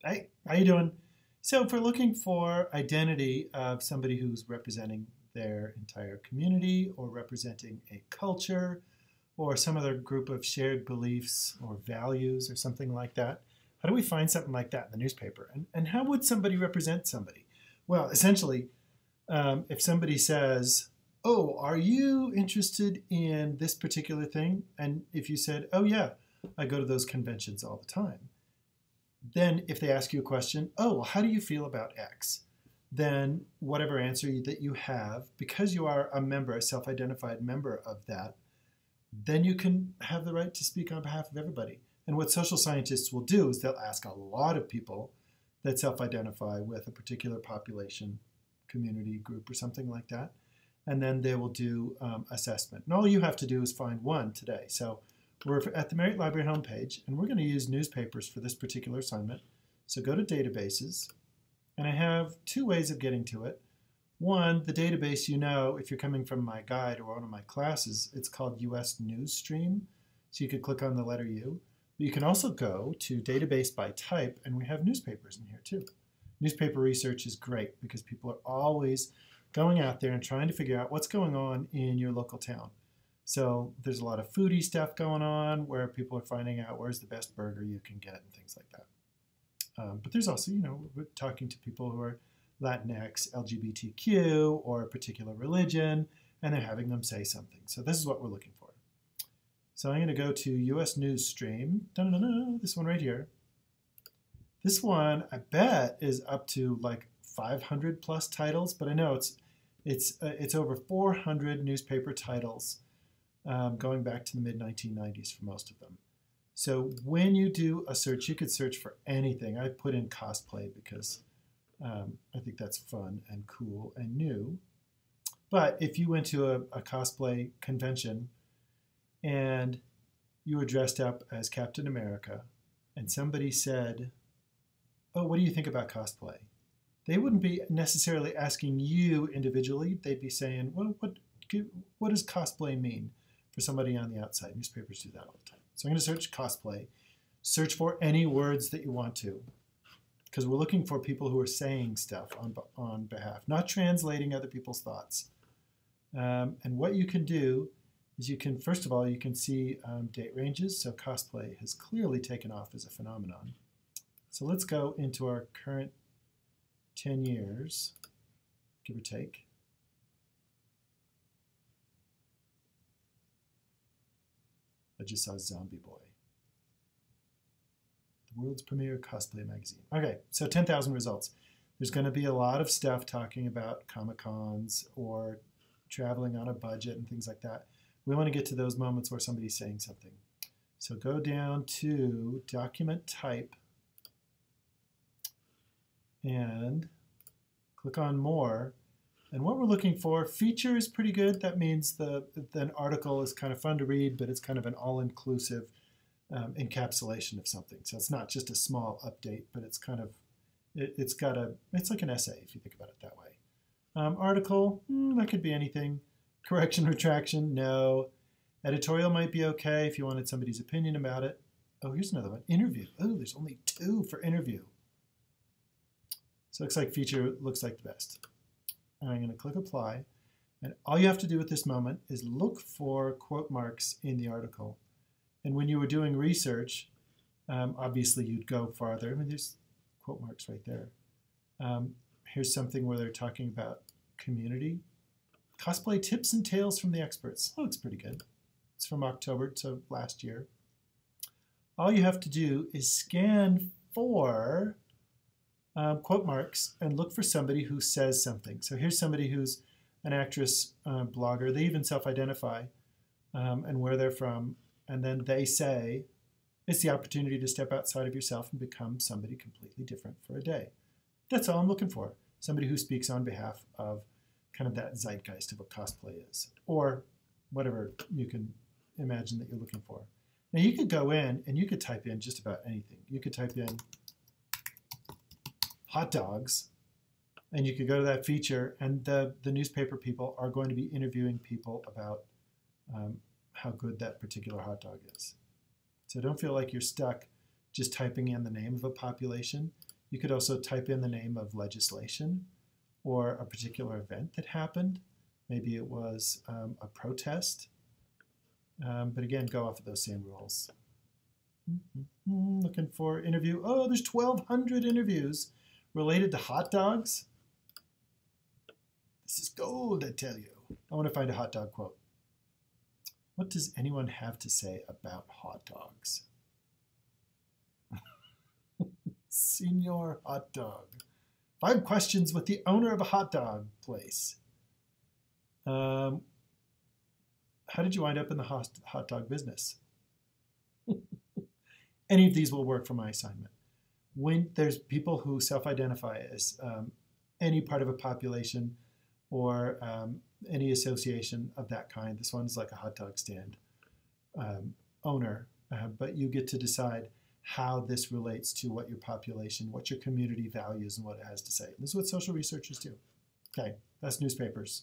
Hi, how you doing? So if we're looking for identity of somebody who's representing their entire community or representing a culture or some other group of shared beliefs or values or something like that, how do we find something like that in the newspaper? And how would somebody represent somebody? Well, essentially, if somebody says, oh, are you interested in this particular thing? And if you said, oh, yeah, I go to those conventions all the time. Then if they ask you a question, oh, well, how do you feel about X? Then whatever answer that you have, because you are a member, a self-identified member of that, then you can have the right to speak on behalf of everybody. And what social scientists will do is they'll ask a lot of people that self-identify with a particular population, community, group, or something like that. And then they will do assessment. And all you have to do is find one today. So we're at the Marriott Library homepage, and we're going to use newspapers for this particular assignment. So go to databases, and I have two ways of getting to it. One, the database, you know, if you're coming from my guide or one of my classes, it's called US News Stream. So you could click on the letter U. But you can also go to database by type, and we have newspapers in here too. Newspaper research is great because people are always going out there and trying to figure out what's going on in your local town. So there's a lot of foodie stuff going on where people are finding out where's the best burger you can get and things like that. But there's also, you know, we're talking to people who are Latinx, LGBTQ, or a particular religion, and they're having them say something. So this is what we're looking for. So I'm going to go to US News Stream. This one right here. This one, I bet, is up to like 500 plus titles, but I know it's over 400 newspaper titles. Going back to the mid-1990s for most of them. So when you do a search, you could search for anything. I put in cosplay because I think that's fun and cool and new. But if you went to a cosplay convention and you were dressed up as Captain America and somebody said, oh, what do you think about cosplay? They wouldn't be necessarily asking you individually. They'd be saying, well, what does cosplay mean? For somebody on the outside. Newspapers do that all the time. So I'm going to search cosplay. Search for any words that you want to, because we're looking for people who are saying stuff on behalf, not translating other people's thoughts. And what you can do is you can, first of all, you can see date ranges. So cosplay has clearly taken off as a phenomenon. So let's go into our current 10 years, give or take. I just saw Zombie Boy. The world's premier cosplay magazine. Okay, so 10,000 results. There's going to be a lot of stuff talking about Comic-Cons or traveling on a budget and things like that. We want to get to those moments where somebody's saying something. So go down to document type and click on more. And what we're looking for, feature is pretty good. That means an article is kind of fun to read, but it's kind of an all-inclusive encapsulation of something. So it's not just a small update, but it's kind of, it's like an essay if you think about it that way. Article, that could be anything. Correction, retraction, no. Editorial might be okay if you wanted somebody's opinion about it. Oh, here's another one, interview. Oh, there's only 2 for interview. So it looks like feature looks like the best. And I'm going to click apply. And all you have to do at this moment is look for quote marks in the article. And when you were doing research, obviously you'd go farther. I mean, there's quote marks right there. Here's something where they're talking about community. Cosplay tips and tales from the experts. Oh, looks pretty good. It's from October to last year. All you have to do is scan for quote marks and look for somebody who says something. So here's somebody who's an actress, blogger. They even self-identify and where they're from. And then they say, it's the opportunity to step outside of yourself and become somebody completely different for a day. That's all I'm looking for. Somebody who speaks on behalf of kind of that zeitgeist of what cosplay is, or whatever you can imagine that you're looking for. Now you could go in and you could type in just about anything. You could type in hot dogs, and you could go to that feature, and the newspaper people are going to be interviewing people about how good that particular hot dog is. So don't feel like you're stuck just typing in the name of a population. You could also type in the name of legislation or a particular event that happened. Maybe it was a protest. But again, go off of those same rules. Looking for interview. Oh, there's 1,200 interviews related to hot dogs. This is gold, I tell you. I want to find a hot dog quote. What does anyone have to say about hot dogs? Senor Hot Dog. 5 questions with the owner of a hot dog place. How did you wind up in the hot dog business? Any of these will work for my assignment. When there's people who self-identify as any part of a population or any association of that kind, this one's like a hot dog stand owner, but you get to decide how this relates to what your population, what your community values, and what it has to say. This is what social researchers do. Okay, that's newspapers.